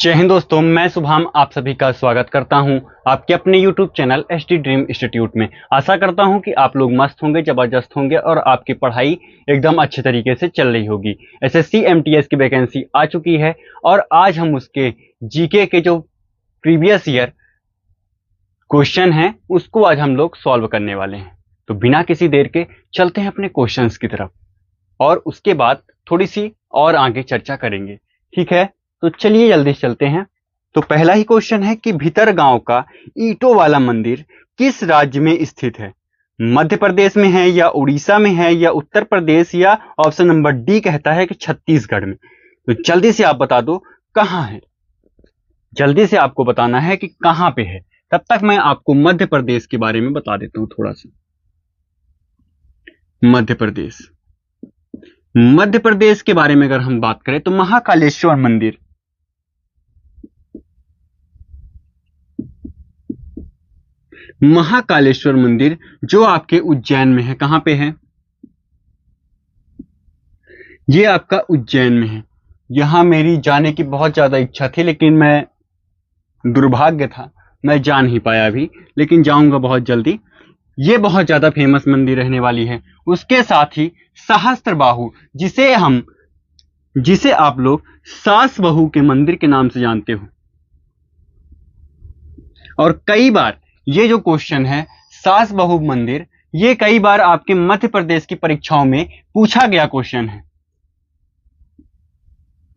जय हिंद दोस्तों, मैं शुभाम आप सभी का स्वागत करता हूं आपके अपने YouTube channel HD dream institute में। आशा करता हूं कि आप लोग मस्त होंगे, जबरदस्त होंगे और आपकी पढ़ाई एकदम अच्छे तरीके से चल रही होगी। एसएससी एमटीएस की वैकेंसी आ चुकी है और आज हम उसके जीके के जो प्रीवियस ईयर क्वेश्चन हैं उसको आज हम लोग सॉल्व करने वाले हैं। तो बिना किसी देर के चलते हैं अपने क्वेश्चंस की तरफ और उसके बाद थोड़ी सी और आगे चर्चा करेंगे। ठीक है, तो चलिए जल्दी से चलते हैं। तो पहला ही क्वेश्चन है कि भीतरगांव का ईंटों वाला मंदिर किस राज्य में स्थित है? मध्य प्रदेश में है या उड़ीसा में है या उत्तर प्रदेश या ऑप्शन नंबर डी कहता है कि छत्तीसगढ़ में। तो जल्दी से आप बता दो कहां है, जल्दी से आपको बताना है कि कहां पे है। तब तक मैं आपको मध्य प्रदेश के बारे में बता देता हूं थोड़ा सा। मध्य प्रदेश, मध्य प्रदेश के बारे में अगर हम बात करें तो महाकालेश्वर मंदिर, महाकालेश्वर मंदिर जो आपके उज्जैन में है। कहां पे है? ये आपका उज्जैन में है। यहां मेरी जाने की बहुत ज्यादा इच्छा थी लेकिन मैं दुर्भाग्य था, मैं जा नहीं पाया अभी, लेकिन जाऊंगा बहुत जल्दी। ये बहुत ज्यादा फेमस मंदिर रहने वाली है। उसके साथ ही सहस्त्रबाहु, जिसे आप लोग सास बहू के मंदिर के नाम से जानते हो। और कई बार ये जो क्वेश्चन है सास बहू मंदिर, ये कई बार आपके मध्य प्रदेश की परीक्षाओं में पूछा गया क्वेश्चन है।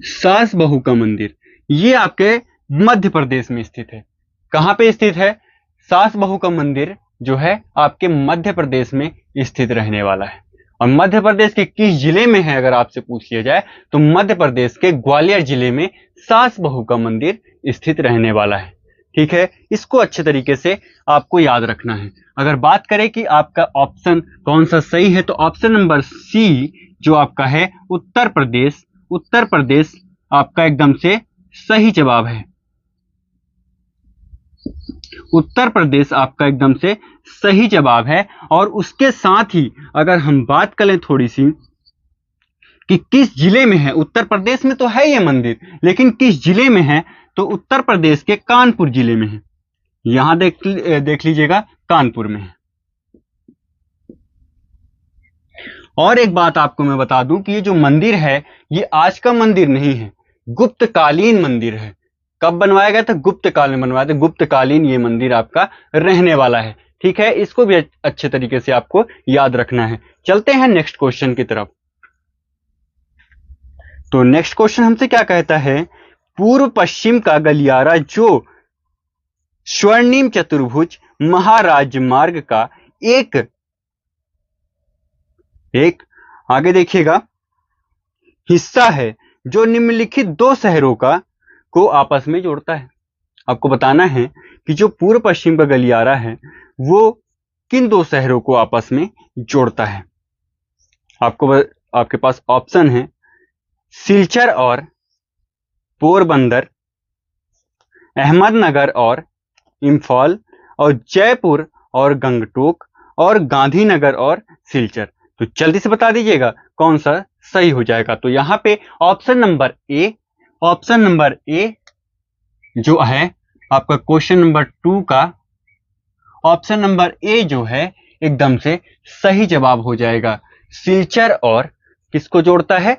सास बहू का मंदिर ये आपके मध्य प्रदेश में स्थित है। कहां पे स्थित है? सास बहू का मंदिर जो है आपके मध्य प्रदेश में स्थित रहने वाला है। और मध्य प्रदेश के किस जिले में है अगर आपसे पूछ लिया जाए तो मध्य प्रदेश के ग्वालियर जिले में सास बहू का मंदिर स्थित रहने वाला है। ठीक है, इसको अच्छे तरीके से आपको याद रखना है। अगर बात करें कि आपका ऑप्शन कौन सा सही है तो ऑप्शन नंबर सी जो आपका है उत्तर प्रदेश, उत्तर प्रदेश आपका एकदम से सही जवाब है। उत्तर प्रदेश आपका एकदम से सही जवाब है। और उसके साथ ही अगर हम बात करें थोड़ी सी कि किस जिले में है, उत्तर प्रदेश में तो है ये मंदिर लेकिन किस जिले में है तो उत्तर प्रदेश के कानपुर जिले में है। यहां देख लीजिएगा, कानपुर में है। और एक बात आपको मैं बता दूं कि ये जो मंदिर है ये आज का मंदिर नहीं है, गुप्तकालीन मंदिर है। कब बनवाया गया था? गुप्त काल में बनवाया था। गुप्तकालीन ये मंदिर आपका रहने वाला है। ठीक है, इसको भी अच्छे तरीके से आपको याद रखना है। चलते हैं नेक्स्ट क्वेश्चन की तरफ। तो नेक्स्ट क्वेश्चन हमसे क्या कहता है? पूर्व पश्चिम का गलियारा जो स्वर्णिम चतुर्भुज महाराज मार्ग का एक आगे देखिएगा हिस्सा है जो निम्नलिखित दो शहरों को आपस में जोड़ता है। आपको बताना है कि जो पूर्व पश्चिम का गलियारा है वो किन दो शहरों को आपस में जोड़ता है। आपके पास ऑप्शन है सिलचर और पोरबंदर, अहमदनगर और इंफॉल, और जयपुर और गंगटोक, और गांधीनगर और सिलचर। तो जल्दी से बता दीजिएगा कौन सा सही हो जाएगा। तो यहां पे ऑप्शन नंबर ए जो है आपका क्वेश्चन नंबर 2 का ऑप्शन नंबर ए जो है एकदम से सही जवाब हो जाएगा। सिलचर और किसको जोड़ता है?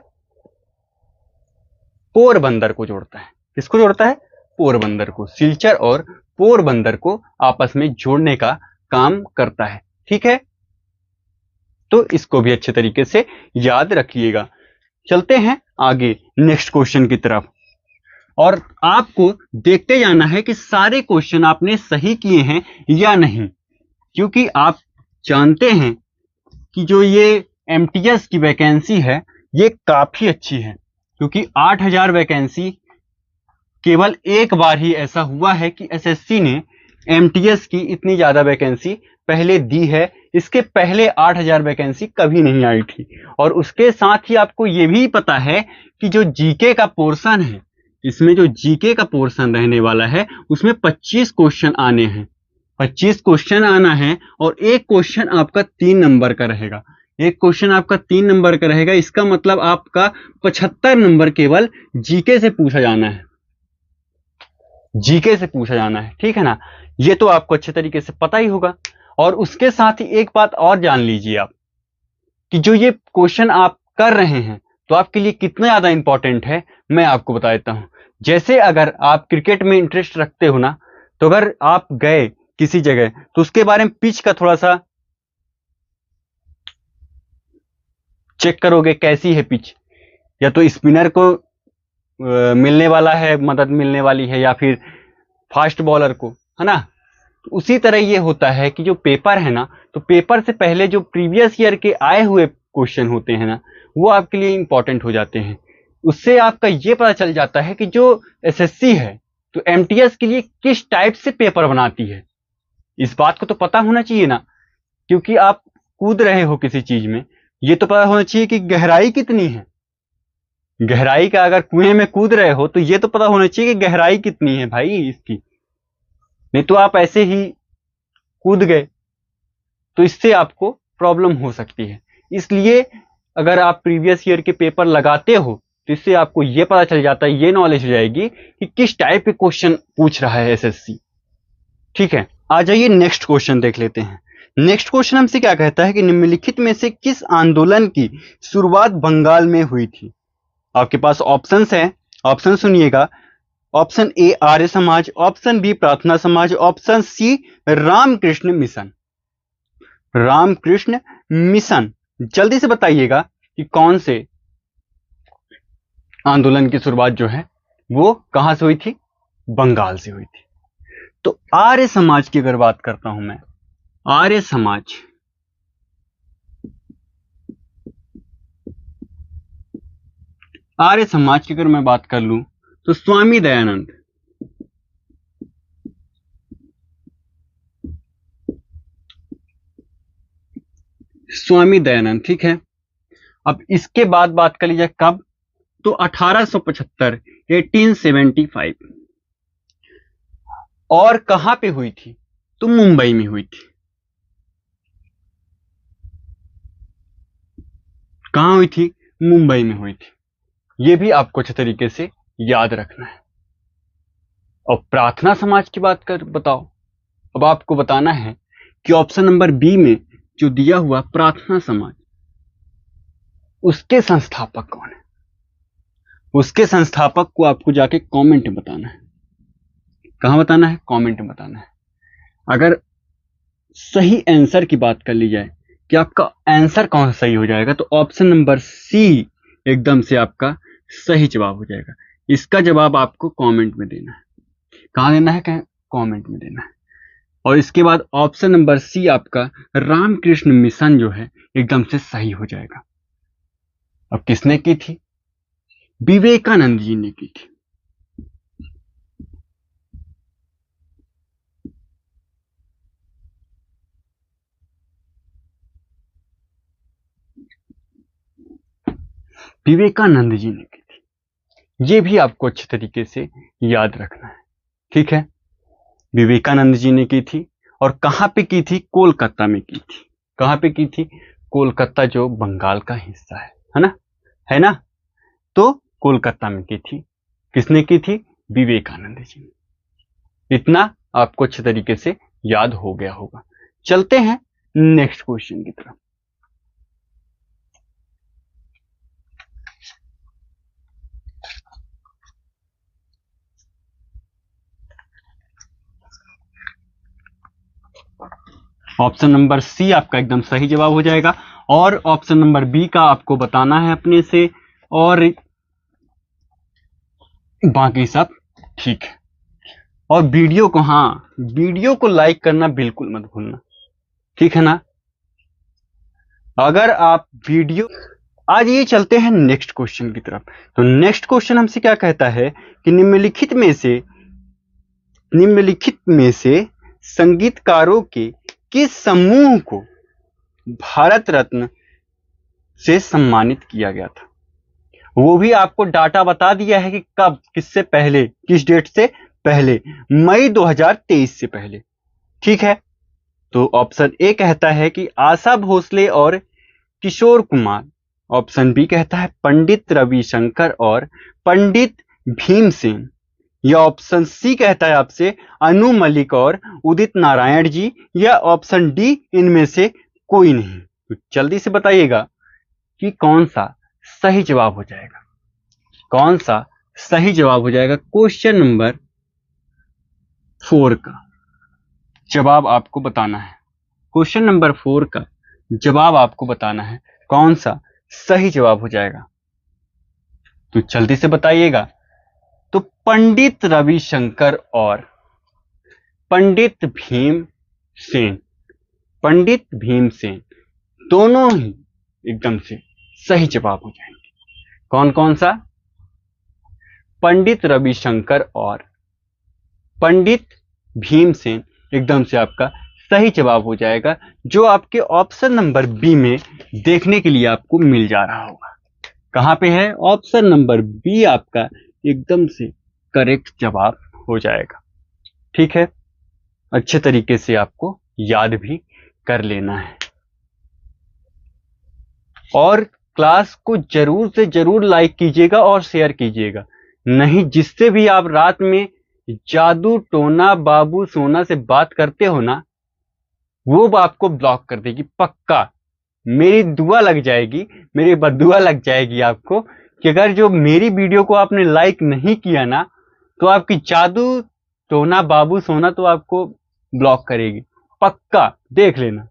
पोरबंदर को जोड़ता है। किसको जोड़ता है? पोरबंदर को। सिलचर और पोरबंदर को आपस में जोड़ने का काम करता है। ठीक है, तो इसको भी अच्छे तरीके से याद रखिएगा। चलते हैं आगे नेक्स्ट क्वेश्चन की तरफ और आपको देखते जाना है कि सारे क्वेश्चन आपने सही किए हैं या नहीं, क्योंकि आप जानते हैं कि जो ये एमटीएस की वैकेंसी है ये काफी अच्छी है, क्योंकि 8000 वैकेंसी केवल एक बार ही ऐसा हुआ है कि एसएससी ने एमटीएस की इतनी ज्यादा वैकेंसी पहले दी है। इसके पहले 8000 वैकेंसी कभी नहीं आई थी। और उसके साथ ही आपको ये भी पता है कि जो जीके का पोर्शन है, इसमें जो जीके का पोर्शन रहने वाला है उसमें 25 क्वेश्चन आने हैं। 25 क्वेश्चन आना है और एक क्वेश्चन आपका 3 नंबर का रहेगा। एक क्वेश्चन आपका 3 नंबर का रहेगा, इसका मतलब आपका 75 नंबर केवल जीके से पूछा जाना है। जीके से पूछा जाना है, ठीक है ना। ये तो आपको अच्छे तरीके से पता ही होगा। और उसके साथ ही एक बात और जान लीजिए आप कि जो ये क्वेश्चन आप कर रहे हैं तो आपके लिए कितना ज्यादा इंपॉर्टेंट है, मैं आपको बता देता हूं। जैसे अगर आप क्रिकेट में इंटरेस्ट रखते हो ना, तो अगर आप गए किसी जगह तो उसके बारे में पिच का थोड़ा सा चेक करोगे, कैसी है पिच, या तो स्पिनर को मिलने वाला है, मदद मिलने वाली है, या फिर फास्ट बॉलर को, है ना। तो उसी तरह ये होता है कि जो पेपर है ना, तो पेपर से पहले जो प्रीवियस ईयर के आए हुए क्वेश्चन होते हैं ना, वो आपके लिए इंपॉर्टेंट हो जाते हैं। उससे आपका ये पता चल जाता है कि जो एसएससी है तो एमटीएस के लिए किस टाइप से पेपर बनाती है। इस बात को तो पता होना चाहिए ना, क्योंकि आप कूद रहे हो किसी चीज में, ये तो पता होना चाहिए कि गहराई कितनी है। गहराई का, अगर कुएं में कूद रहे हो तो ये तो पता होना चाहिए कि गहराई कितनी है भाई इसकी, नहीं तो आप ऐसे ही कूद गए तो इससे आपको प्रॉब्लम हो सकती है। इसलिए अगर आप प्रीवियस ईयर के पेपर लगाते हो तो इससे आपको यह पता चल जाता है, ये नॉलेज हो जाएगी कि किस टाइप के क्वेश्चन पूछ रहा है एसएससी। ठीक है, आ जाइए नेक्स्ट क्वेश्चन देख लेते हैं। नेक्स्ट क्वेश्चन हमसे क्या कहता है कि निम्नलिखित में से किस आंदोलन की शुरुआत बंगाल में हुई थी। आपके पास ऑप्शंस हैं, ऑप्शन सुनिएगा। Option A Arya Samaj, option B Prarthana Samaj, option C Ramakrishna mission. Ramakrishna mission, जल्दी से बताइएगा कि कौन से आंदोलन की शुरुआत जो है वो कहां से हुई थी, बंगाल से हुई थी। तो आर्य समाज की अगर बात करता हूं मैं, आर्य समाज, आर्य समाज की अगर मैं बात कर लूं तो स्वामी दयानंद, स्वामी दयानंद, ठीक है। अब इसके बाद बात कर लीजिए कब, तो 1875, 1875। और कहां पे हुई थी, तो मुंबई में हुई थी। कहां हुई थी, मुंबई में हुई थी। यह भी आपको अच्छे तरीके से याद रखना है। और प्रार्थना समाज की बात कर बताओ, अब आपको बताना है कि ऑप्शन नंबर बी में जो दिया हुआ प्रार्थना समाज, उसके संस्थापक कौन है। उसके संस्थापक को आपको जाके कमेंट में बताना है। कहां बताना है, कमेंट में बताना है। अगर सही आंसर की बात कर ली जाए कि आपका आंसर कौन सा सही हो जाएगा, तो ऑप्शन नंबर सी एकदम से आपका सही जवाब हो जाएगा। इसका जवाब आपको कमेंट में देना है। कहां देना है, कमेंट में देना है। और इसके बाद ऑप्शन नंबर सी आपका रामकृष्ण मिशन जो है एकदम से सही हो जाएगा। अब किसने की थी, विवेकानंद जी ने की थी। विवेकानंद जी ने की थी। यह भी आपको अच्छे तरीके से याद रखना है, ठीक है। विवेकानंद जी ने की थी, और कहां पे की थी, कोलकाता में की थी। कहां पे की थी, कोलकाता, जो बंगाल का हिस्सा है ना, है ना। तो कोलकाता में की थी। किसने की थी, विवेकानंद जी ने। इतना आपको अच्छे तरीके से याद हो गया होगा। चलते हैं नेक्स्ट क्वेश्चन की तरफ। ऑप्शन नंबर सी आपका एकदम सही जवाब हो जाएगा, और ऑप्शन नंबर बी का आपको बताना है अपने से, और बाकी सब ठीक है। और वीडियो को, हाँ, वीडियो को लाइक करना बिल्कुल मत भूलना, ठीक है ना। अगर आप वीडियो, आज ये चलते हैं नेक्स्ट क्वेश्चन की तरफ। तो नेक्स्ट क्वेश्चन हमसे क्या कहता है कि निम्नलिखित में से संगीतकारों के किस समूह को भारत रत्न से सम्मानित किया गया था। वो भी आपको डाटा बता दिया है कि कब, किससे पहले, किस डेट से पहले, मई 2023 से पहले, ठीक है। तो ऑप्शन ए कहता है कि आशा भोसले और किशोर कुमार, ऑप्शन बी कहता है पंडित रविशंकर और पंडित भीमसेन, या ऑप्शन सी कहता है आपसे अनु मलिक और उदित नारायण जी, या ऑप्शन डी इनमें से कोई नहीं। तो जल्दी से बताइएगा कि कौन सा सही जवाब हो जाएगा, कौन सा सही जवाब हो जाएगा। क्वेश्चन नंबर 4 का जवाब आपको बताना है। क्वेश्चन नंबर 4 का जवाब आपको बताना है, कौन सा सही जवाब हो जाएगा। तो जल्दी से बताइएगा। तो पंडित रविशंकर और पंडित भीमसेन, पंडित भीमसेन दोनों ही एकदम से सही जवाब हो जाएंगे। कौन कौन सा? पंडित रविशंकर और पंडित भीमसेन एकदम से आपका सही जवाब हो जाएगा, जो आपके ऑप्शन नंबर बी में देखने के लिए आपको मिल जा रहा होगा। कहां पे है? ऑप्शन नंबर बी आपका एकदम से करेक्ट जवाब हो जाएगा। ठीक है, अच्छे तरीके से आपको याद भी कर लेना है और क्लास को जरूर से जरूर लाइक कीजिएगा और शेयर कीजिएगा। नहीं, जिससे भी आप रात में जादू टोना बाबू सोना से बात करते हो ना, वो आपको ब्लॉक कर देगी पक्का। मेरी दुआ लग जाएगी, मेरी बद्दुआ लग जाएगी आपको कि अगर जो मेरी वीडियो को आपने लाइक नहीं किया ना, तो आपकी जादू टोना बाबू सोना तो आपको ब्लॉक करेगी पक्का, देख लेना।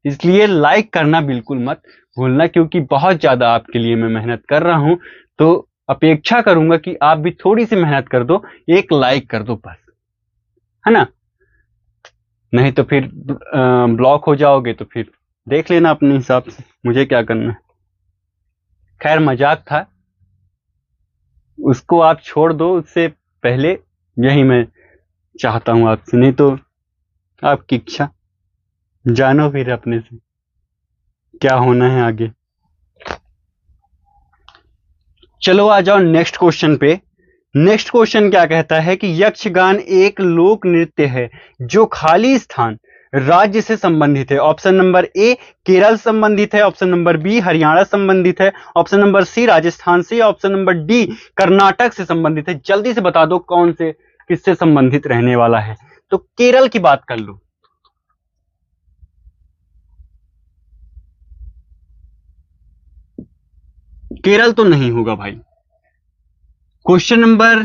इसलिए लाइक करना बिल्कुल मत भूलना, क्योंकि बहुत ज्यादा आपके लिए मैं मेहनत कर रहा हूं, तो अपेक्षा करूंगा कि आप भी थोड़ी सी मेहनत कर दो, एक लाइक कर दो बस, है ना। नहीं तो फिर ब्लॉक हो जाओगे, तो फिर देख लेना अपने हिसाब से, मुझे क्या करना है। खैर मजाक था, उसको आप छोड़ दो, उससे पहले यही मैं चाहता हूं आपसे, नहीं तो आपकी इच्छा, जानो फिर अपने से क्या होना है आगे। चलो आ जाओ नेक्स्ट क्वेश्चन पे। नेक्स्ट क्वेश्चन क्या कहता है कि यक्षगान एक लोक नृत्य है जो खाली स्थान राज्य से संबंधित है। ऑप्शन नंबर ए केरल संबंधित है, ऑप्शन नंबर बी हरियाणा संबंधित है, ऑप्शन नंबर सी राजस्थान से, ऑप्शन नंबर डी कर्नाटक से संबंधित है। जल्दी से बता दो कौन से किससे संबंधित रहने वाला है। तो केरल की बात कर लो। केरल तो नहीं होगा भाई। क्वेश्चन नंबर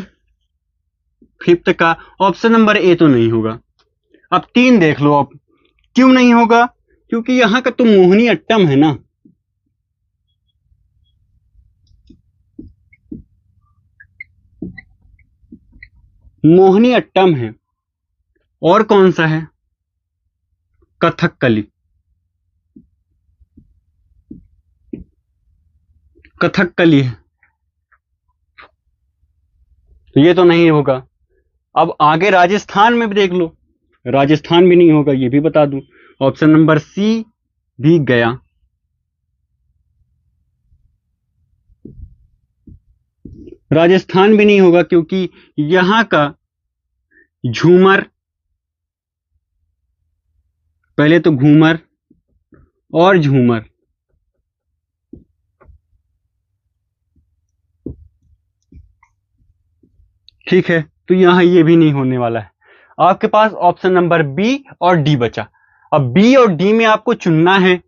5 का ऑप्शन नंबर ए तो नहीं होगा। अब 3 देख लो। अब क्यों नहीं होगा? क्योंकि यहां का तो मोहिनी अट्टम है ना। मोहिनी अट्टम है। और कौन सा है? कथकली। कथकली है, तो ये तो नहीं होगा। अब आगे राजस्थान में भी देख लो, राजस्थान भी नहीं होगा, ये भी बता दूं। ऑप्शन नंबर सी भी गया। राजस्थान भी नहीं होगा, क्योंकि यहां का झूमर, पहले तो घूमर और झूमर, ठीक है, तो यहां ये भी नहीं होने वाला है। आपके पास ऑप्शन नंबर बी और डी बचा। अब बी और डी में आपको चुनना है।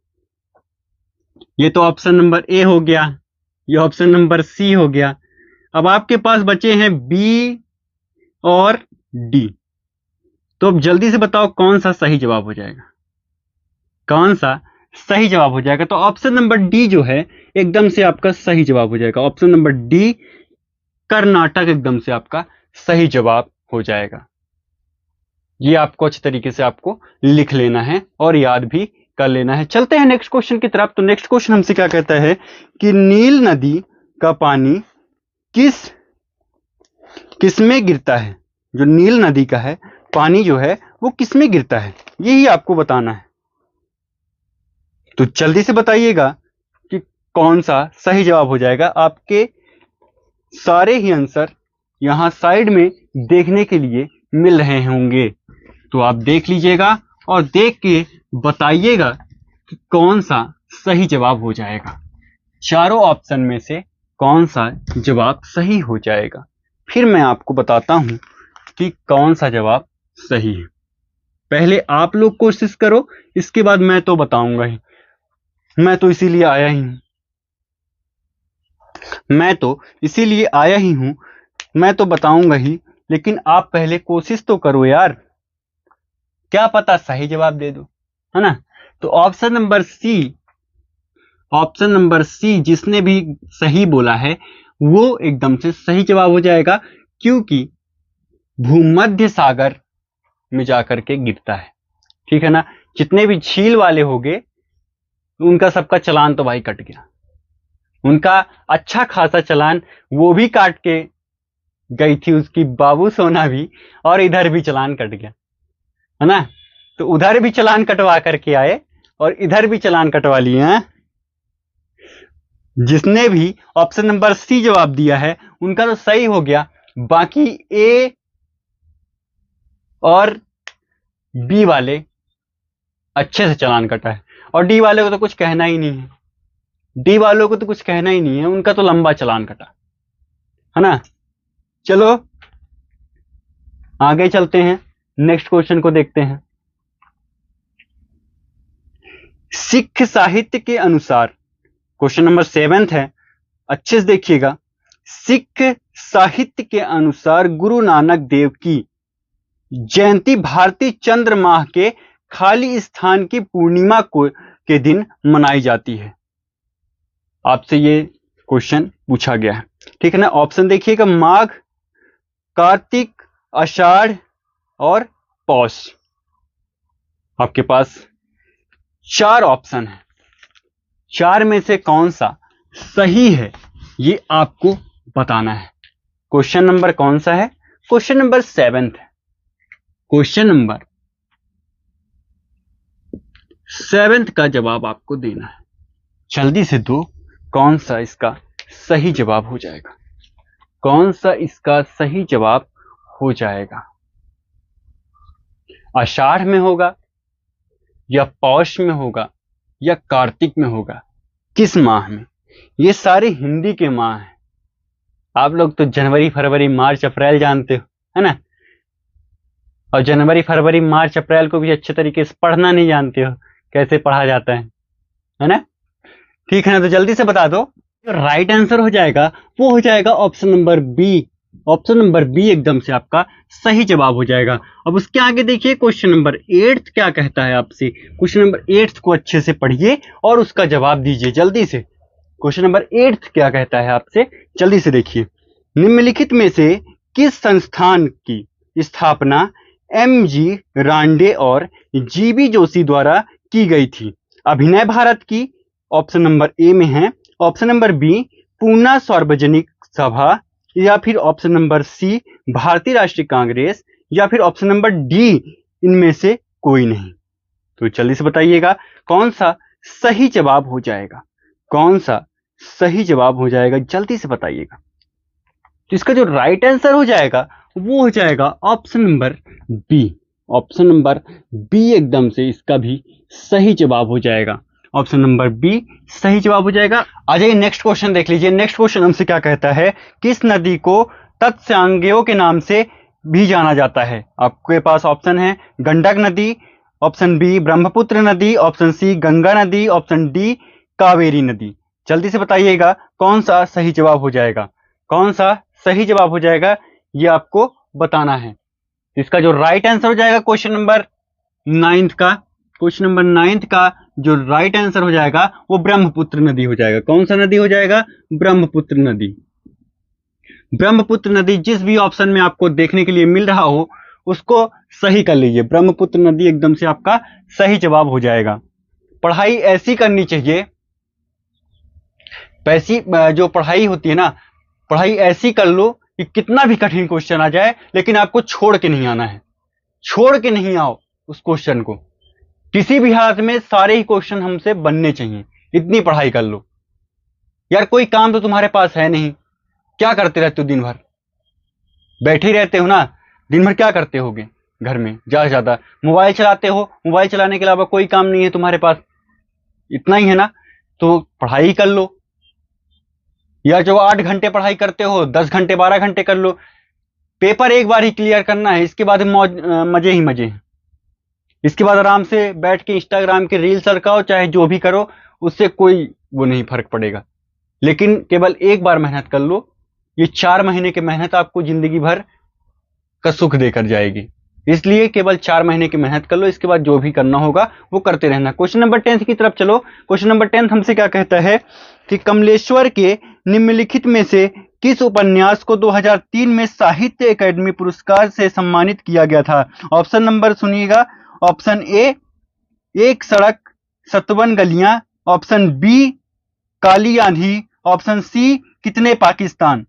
ये तो ऑप्शन नंबर ए हो गया, ये ऑप्शन नंबर सी हो गया। अब आपके पास बचे हैं बी और डी। तो अब जल्दी से बताओ कौन सा सही जवाब हो जाएगा, कौन सा सही जवाब हो जाएगा। तो ऑप्शन नंबर डी जो है एकदम से आपका सही जवाब हो जाएगा। ऑप्शन नंबर डी कर्नाटक एकदम से आपका सही जवाब हो जाएगा। ये आपको अच्छे तरीके से आपको लिख लेना है और याद भी कर लेना है। चलते हैं नेक्स्ट क्वेश्चन की तरफ। तो नेक्स्ट क्वेश्चन हमसे क्या कहता है कि नील नदी का पानी किस में गिरता है। जो नील नदी का है पानी जो है वो किस में गिरता है, यही आपको बताना है। तो जल्दी से बताइएगा कि कौन सा सही जवाब हो जाएगा। आपके सारे ही आंसर यहां साइड में देखने के लिए मिल रहे होंगे, तो आप देख लीजिएगा और देख के बताइएगा कि कौन सा सही जवाब हो जाएगा। चारों ऑप्शन में से कौन सा जवाब सही हो जाएगा, फिर मैं आपको बताता हूं कि कौन सा जवाब सही है। पहले आप लोग कोशिश करो, इसके बाद मैं तो बताऊंगा ही, मैं तो इसीलिए आया ही हूं, मैं तो इसीलिए आया ही हूं, मैं तो बताऊंगा ही, लेकिन आप पहले कोशिश तो करो यार, क्या पता सही जवाब दे दो, है ना। तो ऑप्शन नंबर सी जिसने भी सही बोला है वो एकदम से सही जवाब हो जाएगा, क्योंकि भूमध्य सागर में जाकर के गिरता है, ठीक है ना। जितने भी झील वाले होंगे उनका सबका चालान तो भाई कट गया, उनका अच्छा खासा चालान वो भी काट के गई थी उसकी बाबू सोना भी, और इधर भी चालान कट गया, है ना। तो उधर भी चालान कटवा करके आए और इधर भी चालान कटवा लिए हैं। जिसने भी ऑप्शन नंबर सी जवाब दिया है उनका तो सही हो गया, बाकी ए और बी वाले अच्छे से चालान कटा है, और डी वाले को तो कुछ कहना ही नहीं है, डी वालों को तो कुछ कहना ही नहीं है, उनका तो लंबा चालान कटा, है ना। चलो आगे चलते हैं, नेक्स्ट क्वेश्चन को देखते हैं। सिख साहित्य के अनुसार, क्वेश्चन नंबर 7 है, अच्छे से देखिएगा। सिख साहित्य के अनुसार गुरु नानक देव की जयंती भारतीय चंद्र माह के खाली स्थान की पूर्णिमा को के दिन मनाई जाती है। आपसे ये क्वेश्चन पूछा गया है, ठीक है ना। ऑप्शन देखिएगा, माघ, कार्तिक, आषाढ़ और पौष। आपके पास 4 ऑप्शन है, 4 में से कौन सा सही है ये आपको बताना है। क्वेश्चन नंबर कौन सा है? क्वेश्चन नंबर 7 है। क्वेश्चन नंबर 7 का जवाब आपको देना है, जल्दी से दो। कौन सा इसका सही जवाब हो जाएगा? कौन सा इसका सही जवाब हो जाएगा? आषाढ़ में होगा या पौष में होगा या कार्तिक में होगा? किस माह में? ये सारे हिंदी के माह हैं। आप लोग तो जनवरी, फरवरी, मार्च, अप्रैल जानते हो, है ना। और जनवरी, फरवरी, मार्च, अप्रैल को भी अच्छे तरीके से पढ़ना नहीं जानते हो, कैसे पढ़ा जाता है ना। ठीक है ना, तो जल्दी से बता दो। जो राइट आंसर हो जाएगा वो हो जाएगा option number B. Option number B एकदम से आपका सही जवाब हो जाएगा। अब उसके आगे देखिए क्वेश्चन नंबर 8 क्या कहता है आपसे। क्वेश्चन नंबर 8 को अच्छे से पढ़िए और उसका जवाब दीजिए जल्दी से। क्वेश्चन नंबर 8 क्या कहता है आपसे, जल्दी से देखिए। निम्नलिखित में से किस संस्थान की स्थापना एम.जी. रांडे और जी.बी. जोशी द्वारा की गई थी? अभिनय भारत की ऑप्शन नंबर ए में है, ऑप्शन नंबर बी पूना सार्वजनिक सभा, या फिर ऑप्शन नंबर सी भारतीय राष्ट्रीय कांग्रेस, या फिर ऑप्शन नंबर डी इनमें से कोई नहीं। तो जल्दी से बताइएगा कौन सा सही जवाब हो जाएगा, कौन सा सही जवाब हो जाएगा, जल्दी से बताइएगा। तो इसका जो राइट आंसर हो जाएगा वो हो जाएगा option number B. Option number B एकदम से इसका भी सही जवाब हो जाएगा। ऑप्शन नंबर बी सही जवाब हो जाएगा। आ जाइए नेक्स्ट क्वेश्चन देख लीजिए। नेक्स्ट क्वेश्चन हमसे क्या कहता है, किस नदी को तत्स्यांगेय के नाम से भी जाना जाता है? आपके पास ऑप्शन है गंडक नदी, ऑप्शन बी ब्रह्मपुत्र नदी, ऑप्शन सी गंगा नदी, ऑप्शन डी कावेरी नदी। जल्दी से बताइएगा कौन सा सही जवाब हो जाएगा, कौन सा सही जवाब हो जाएगा, ये आपको बताना है। इसका जो राइट आंसर हो जाएगा क्वेश्चन नंबर 9 का, क्वेश्चन नंबर 9 का जो राइट आंसर हो जाएगा वो ब्रह्मपुत्र नदी हो जाएगा। कौन सा नदी हो जाएगा? ब्रह्मपुत्र नदी। ब्रह्मपुत्र नदी जिस भी ऑप्शन में आपको देखने के लिए मिल रहा हो उसको सही कर लीजिए। ब्रह्मपुत्र नदी एकदम से आपका सही जवाब हो जाएगा। पढ़ाई ऐसी करनी चाहिए, वैसी जो पढ़ाई होती है ना, पढ़ाई ऐसी कर लो कि कितना भी कठिन क्वेश्चन आ जाए लेकिन आपको छोड़ के नहीं आना है, छोड़ के नहीं आओ उस क्वेश्चन को। किसी भी हालत में सारे ही क्वेश्चन हमसे बनने चाहिए, इतनी पढ़ाई कर लो। यार कोई काम तो तुम्हारे पास है नहीं, क्या करते रहते हो दिन भर? बैठे रहते हो ना, दिन भर क्या करते होगे घर में? ज्यादा से ज्यादा मोबाइल चलाते हो, मोबाइल चलाने के अलावा कोई काम नहीं है तुम्हारे पास, इतना ही है ना। तो पढ़ाई कर लो, या जो 8 घंटे पढ़ाई करते हो 10 घंटे 12 घंटे कर लो। पेपर एक बार ही क्लियर करना है, इसके बाद मजे ही मजे हैं। इसके बाद आराम से बैठ के इंस्टाग्राम के रील सरकाओ, चाहे जो भी करो, उससे कोई वो नहीं फर्क पड़ेगा। लेकिन केवल एक बार मेहनत कर लो, ये 4 महीने की मेहनत आपको जिंदगी भर का सुख देकर जाएगी। इसलिए केवल 4 महीने की मेहनत कर लो, इसके बाद जो भी करना होगा वो करते रहना। क्वेश्चन नंबर 10 की तरफ चलो। क्वेश्चन नंबर 10 हमसे क्या कहता है कि कमलेश्वर के निम्नलिखित में से किस उपन्यास को 2003 में साहित्य अकादमी पुरस्कार से सम्मानित किया गया था? ऑप्शन नंबर सुनिएगा। ऑप्शन ए, एक सड़क 57 गलियां। ऑप्शन बी, काली आंधी। ऑप्शन सी, कितने पाकिस्तान।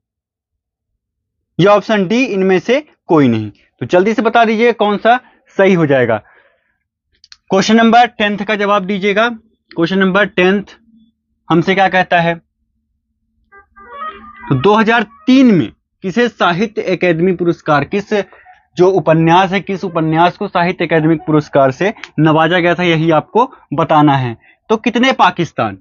या ऑप्शन डी, इनमें से कोई नहीं। तो जल्दी से बता दीजिए कौन सा सही हो जाएगा। क्वेश्चन नंबर 10 का जवाब दीजिएगा। क्वेश्चन नंबर 10 हमसे क्या कहता है? तो 2003 में किसे साहित्य अकादमी पुरस्कार, किस जो उपन्यास है, किस उपन्यास को साहित्य अकादमी पुरस्कार से नवाजा गया था, यही आपको बताना है। तो कितने पाकिस्तान,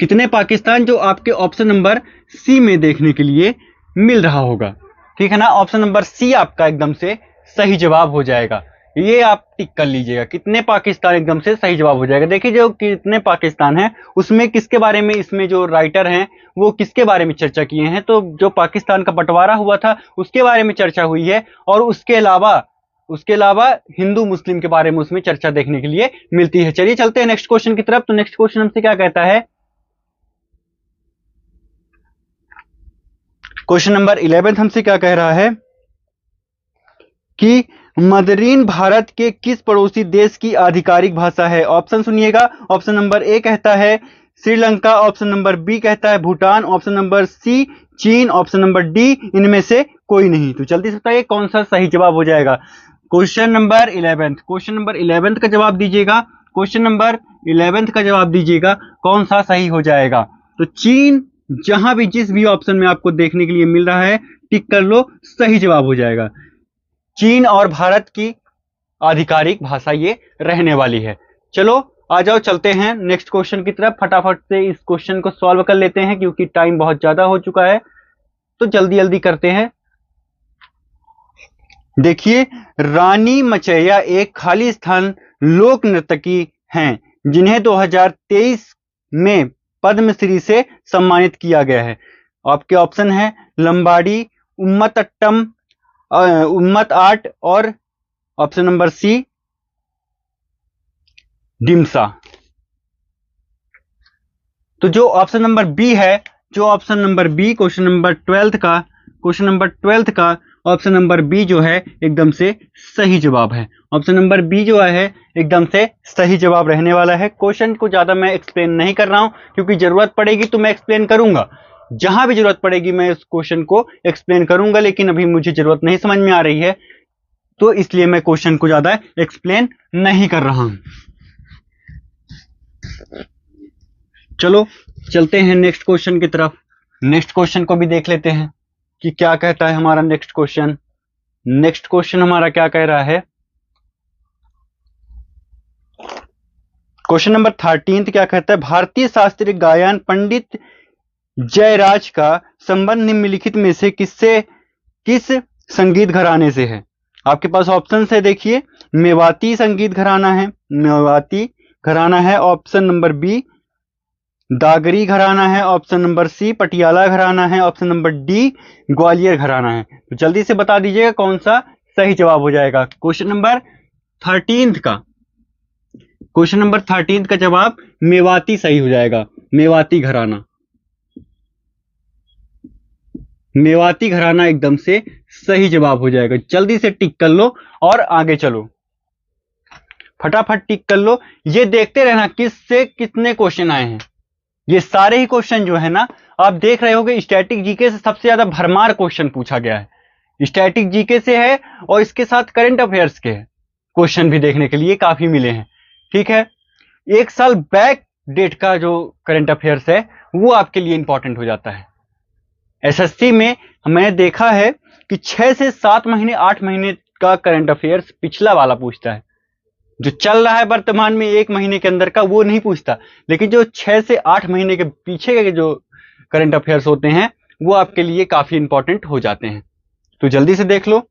कितने पाकिस्तान, जो आपके ऑप्शन नंबर सी में देखने के लिए मिल रहा होगा। ठीक है ना, ऑप्शन नंबर सी आपका एकदम से सही जवाब हो जाएगा। ये आप टिक कर लीजिएगा, कितने पाकिस्तान एकदम से सही जवाब हो जाएगा। देखिए जो कितने पाकिस्तान है उसमें किसके बारे में, इसमें जो राइटर हैं वो किसके बारे में चर्चा किए हैं? तो जो पाकिस्तान का बंटवारा हुआ था उसके बारे में चर्चा हुई है, और उसके अलावा हिंदू मुस्लिम के बारे में उसमें चर्चा देखने के लिए मिलती है। चलिए चलते हैं नेक्स्ट क्वेश्चन की तरफ। तो नेक्स्ट क्वेश्चन हमसे क्या कहता है? क्वेश्चन नंबर 11 हमसे क्या कह रहा है कि मदरीन भारत के किस पड़ोसी देश की आधिकारिक भाषा है? ऑप्शन सुनिएगा। ऑप्शन नंबर ए कहता है श्रीलंका। ऑप्शन नंबर बी कहता है भूटान। ऑप्शन नंबर सी चीन। ऑप्शन नंबर डी, इनमें से कोई नहीं। तो जल्दी से बताइए कौन सा सही जवाब हो जाएगा। क्वेश्चन नंबर 11 का जवाब दीजिएगा। क्वेश्चन नंबर 11 का जवाब दीजिएगा, कौन सा सही हो जाएगा? तो चीन, जहां भी जिस भी ऑप्शन में आपको देखने के लिए मिल रहा है टिक कर लो, सही जवाब हो जाएगा। चीन और भारत की आधिकारिक भाषा ये रहने वाली है। चलो आ जाओ, चलते हैं नेक्स्ट क्वेश्चन की तरफ। फटाफट से इस क्वेश्चन को सॉल्व कर लेते हैं क्योंकि टाइम बहुत ज्यादा हो चुका है, तो जल्दी जल्दी करते हैं। देखिए, रानी मचैया एक खाली स्थान लोक नर्तकी हैं जिन्हें 2023 में पद्मश्री से सम्मानित किया गया है। आपके ऑप्शन है लंबाड़ी, उम्मतट्टम, उम्मत आर्ट, और ऑप्शन नंबर सी डिम्सा। तो जो ऑप्शन नंबर बी है, क्वेश्चन नंबर 12 का ऑप्शन नंबर बी जो है एकदम से सही जवाब है। ऑप्शन नंबर बी जो है एकदम से सही जवाब रहने वाला है। क्वेश्चन को ज्यादा मैं एक्सप्लेन नहीं कर रहा हूं क्योंकि जरूरत पड़ेगी तो मैं एक्सप्लेन करूंगा, जहां भी जरूरत पड़ेगी मैं इस क्वेश्चन को एक्सप्लेन करूंगा, लेकिन अभी मुझे जरूरत नहीं समझ में आ रही है तो इसलिए मैं क्वेश्चन को ज्यादा एक्सप्लेन नहीं कर रहा हूं। चलो चलते हैं नेक्स्ट क्वेश्चन की तरफ। नेक्स्ट क्वेश्चन को भी देख लेते हैं कि क्या कहता है हमारा नेक्स्ट क्वेश्चन। नेक्स्ट क्वेश्चन हमारा क्या कह रहा है? क्वेश्चन नंबर 13 क्या कहता है? भारतीय शास्त्रीय गायन पंडित जयराज का संबंध निम्नलिखित में से किस संगीत घराने से है? आपके पास ऑप्शन है, देखिए, मेवाती संगीत घराना है, मेवाती घराना है। ऑप्शन नंबर बी दागरी घराना है। ऑप्शन नंबर सी पटियाला घराना है। ऑप्शन नंबर डी ग्वालियर घराना है। तो जल्दी से बता दीजिएगा कौन सा सही जवाब हो जाएगा। क्वेश्चन नंबर 13 का जवाब मेवाती सही हो जाएगा। मेवाती घराना एकदम से सही जवाब हो जाएगा। जल्दी से टिक कर लो और आगे चलो, फटाफट टिक कर लो। ये देखते रहना किससे कितने क्वेश्चन आए हैं। ये सारे ही क्वेश्चन जो है ना, आप देख रहे होगे स्टैटिक जीके से सबसे ज्यादा भरमार क्वेश्चन पूछा गया है। स्टैटिक जीके से है और इसके साथ करंट अफेयर्स के क्वेश्चन भी देखने के लिए काफी मिले हैं। ठीक है, एक साल बैक डेट का जो करंट अफेयर्स है वो आपके लिए इंपॉर्टेंट हो जाता है। एसएससी में मैंने देखा है कि 6 से 7 महीने 8 महीने का करंट अफेयर्स पिछला वाला पूछता है। जो चल रहा है वर्तमान में 1 महीने के अंदर का वो नहीं पूछता, लेकिन जो 6 से 8 महीने के पीछे के जो करंट अफेयर्स होते हैं वो आपके लिए काफी इंपॉर्टेंट हो जाते हैं। तो जल्दी से देख लो।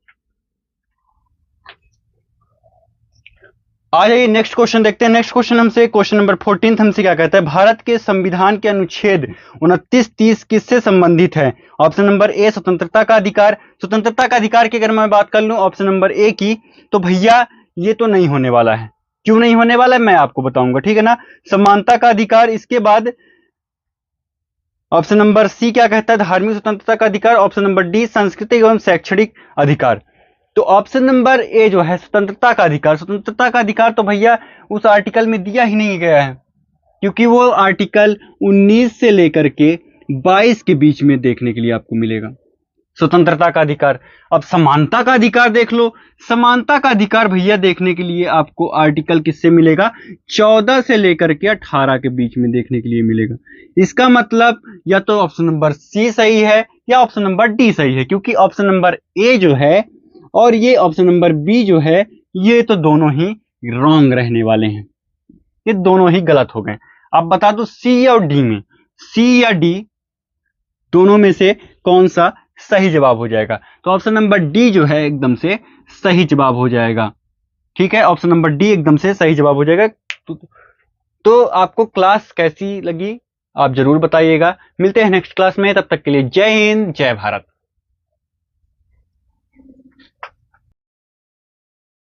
आ जाइए नेक्स्ट क्वेश्चन देखते हैं। नेक्स्ट क्वेश्चन हमसे क्वेश्चन नंबर 14 हमसे क्या कहता है, भारत के संविधान के अनुच्छेद 29, 30 किससे संबंधित है? ऑप्शन नंबर ए स्वतंत्रता का अधिकार। स्वतंत्रता का अधिकार की अगर मैं बात कर लूं ऑप्शन नंबर ए की, तो भैया ये तो नहीं होने वाला है। क्यों नहीं होने वाला है मैं आपको बताऊंगा, ठीक है ना। समानता का अधिकार, इसके बाद ऑप्शन नंबर सी क्या कहता है, धार्मिक स्वतंत्रता का अधिकार। ऑप्शन नंबर डी सांस्कृतिक एवं शैक्षणिक अधिकार। तो ऑप्शन नंबर ए जो है स्वतंत्रता का अधिकार, स्वतंत्रता का अधिकार तो भैया उस आर्टिकल में दिया ही नहीं गया है, क्योंकि वो आर्टिकल 19 से लेकर के 22 के बीच में देखने के लिए आपको मिलेगा स्वतंत्रता का अधिकार। अब समानता का अधिकार देख लो। समानता का अधिकार भैया देखने के लिए आपको आर्टिकल किससे मिलेगा, 14 से लेकर के 18 के बीच में देखने के लिए मिलेगा। इसका मतलब या तो ऑप्शन नंबर सी सही है या ऑप्शन नंबर डी सही है, क्योंकि ऑप्शन नंबर ए जो है और ये ऑप्शन नंबर बी जो है ये तो दोनों ही रॉन्ग रहने वाले हैं, ये दोनों ही गलत हो गए। अब बता दो सी और डी में, सी या डी दोनों में से कौन सा सही जवाब हो जाएगा? तो ऑप्शन नंबर डी जो है एकदम से सही जवाब हो जाएगा, ठीक है। ऑप्शन नंबर डी एकदम से सही जवाब हो जाएगा। तो आपको क्लास कैसी लगी आप जरूर बताइएगा। मिलते हैं नेक्स्ट क्लास में, तब तक के लिए जय हिंद जय भारत।